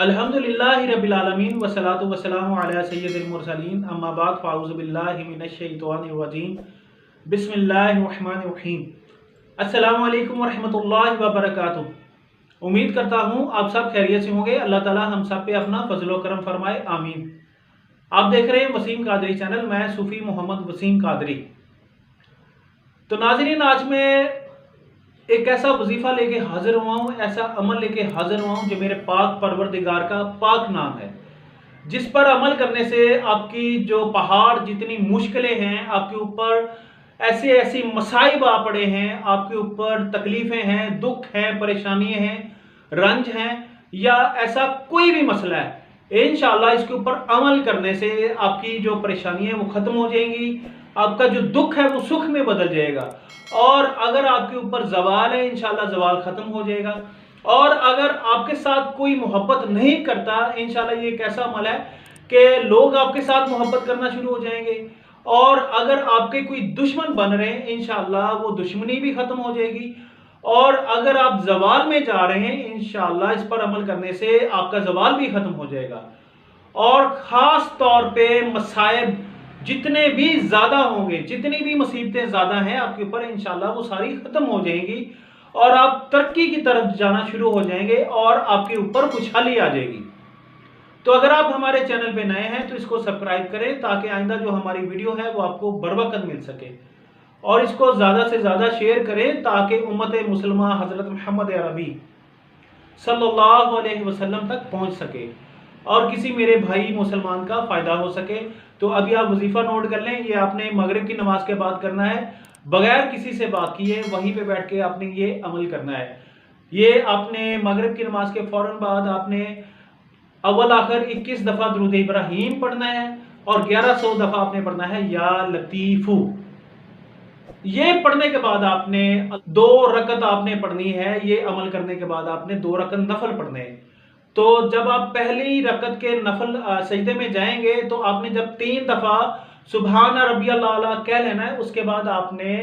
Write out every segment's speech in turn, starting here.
अल्हम्दुलिल्लाह रब्बिल आलमीन वस्सलातु वस्सलामु अला सय्यिदिल मुरसलीन अम्मा बाद फ़अऊज़ु बिल्लाहि मिनश शैतानिर रजीम बिस्मिल्लाहिर रहमानिर रहीम। अस्सलामु अलैकुम व रहमतुल्लाहि व बरकातुहू। उम्मीद करता हूँ आप सब खैरियत से होंगे। अल्लाह ताला हम सब पे अपना फजलो करम फरमाए, आमीन। आप देख रहे हैं वसीम कादरी चैनल, मैं सूफी मोहम्मद वसीम कादरी। तो नाज़रीन, आज मैं एक ऐसा वजीफा लेके हाजिर हुआ हूँ, ऐसा अमल लेके हाजिर हुआ हूँ जो मेरे पाक परवरदिगार का पाक नाम है, जिस पर अमल करने से आपकी जो पहाड़ जितनी मुश्किलें हैं, आपके ऊपर ऐसे ऐसी मसाइब आ पड़े हैं, आपके ऊपर तकलीफें हैं, दुख हैं, परेशानियां हैं, रंज हैं, या ऐसा कोई भी मसला है, इंशाअल्लाह इसके ऊपर अमल करने से आपकी जो परेशानियां वो खत्म हो जाएंगी। आपका जो दुख है वो सुख में बदल जाएगा। और अगर आपके ऊपर जवाल है, इंशाल्लाह जवाल खत्म हो जाएगा। और अगर आपके साथ कोई मोहब्बत नहीं करता, इंशाल्लाह ये एक ऐसा अमल है कि लोग आपके साथ मोहब्बत करना शुरू हो जाएंगे। और अगर आपके कोई दुश्मन बन रहे हैं, इंशाल्लाह वो दुश्मनी भी खत्म हो जाएगी। और अगर आप जवाल में जा रहे हैं, इंशाल्लाह इस पर अमल करने से आपका जवाल भी खत्म हो जाएगा। और खास तौर पे मसाइब जितने भी ज्यादा होंगे, जितनी भी मुसीबतें ज्यादा हैं आपके ऊपर, इंशाल्लाह वो सारी खत्म हो जाएंगी और आप तरक्की की तरफ जाना शुरू हो जाएंगे और आपके ऊपर खुशहाली आ जाएगी। तो अगर आप हमारे चैनल पे नए हैं तो इसको सब्सक्राइब करें ताकि आइंदा जो हमारी वीडियो है वो आपको बर वक्त मिल सके। और इसको ज्यादा से ज्यादा शेयर करें ताकि उम्मत मुसलमा हजरत मोहम्मद अरबी सल्लल्लाहु अलैहि वसल्लम तक पहुंच सके और किसी मेरे भाई मुसलमान का फायदा हो सके। तो अभी आप वजीफा नोट कर लें। ये आपने मगरिब की नमाज के बाद करना है, बगैर किसी से बात किए वहीं पे बैठ के आपने ये अमल करना है। ये आपने मगरिब की नमाज के फौरन बाद आपने अव्वल आखिर 21 दफा दुरूद इब्राहिम पढ़ना है और 1100 दफा आपने पढ़ना है या लतीफू। ये पढ़ने के बाद आपने 2 रकत आपने पढ़नी है। ये अमल करने के बाद आपने 2 रकत नफल पढ़ने हैं। तो जब आप पहली रकत के नफल सजदे में जाएंगे तो आपने जब 3 दफा सुबहान रब्बियल आला कह लेना है, उसके बाद आपने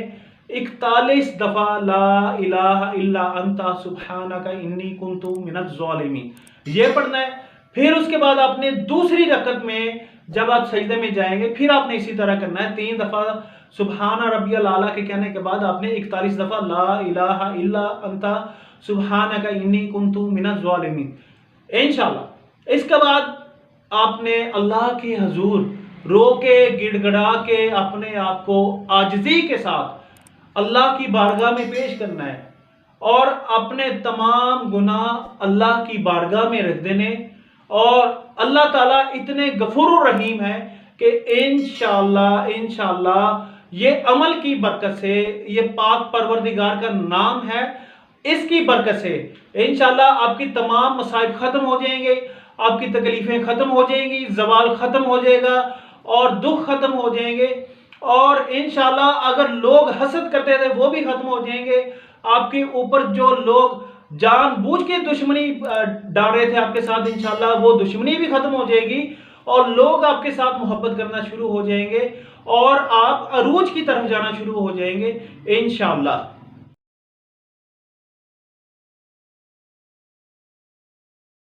41 दफा ला इलाहा इल्ला अंता सुब्हानका इन्नी कुन्तु मिनज़ ज़ालिमीन ये पढ़ना है। फिर उसके बाद आपने दूसरी रकत में जब आप सजदे में जाएंगे फिर आपने इसी तरह करना है। 3 दफा सुबहान रब्बियल आला के कहने के बाद आपने 41 दफा ला इलाहा इल्ला अंता सुब्हानका इन्नी कुन्तु मिनज़ ज़ालिमीन इंशाल्लाह। इसके बाद आपने अल्लाह के हुजूर रो के गिड़गड़ा के अपने आप को आजिज़ी के साथ अल्लाह की बारगाह में पेश करना है और अपने तमाम गुनाह अल्लाह की बारगाह में रख देने। और अल्लाह ताला इतने गफूर रहीम है कि इंशाल्लाह ये अमल की बरकत से, ये पाक परवरदिगार का नाम है, इसकी बरकत से इंशाल्लाह आपकी तमाम मसाइब खत्म हो जाएंगे, आपकी तकलीफें खत्म हो जाएंगी, जवाल खत्म हो जाएगा और दुख खत्म हो जाएंगे। और इंशाल्लाह अगर लोग हसद करते थे वो भी खत्म हो जाएंगे। आपके ऊपर जो लोग जानबूझ के दुश्मनी डाल रहे थे आपके साथ, इंशाल्लाह वो दुश्मनी भी खत्म हो जाएगी और लोग आपके साथ मोहब्बत करना शुरू हो जाएंगे और आप अरूज की तरफ जाना शुरू हो जाएंगे इंशाल्लाह।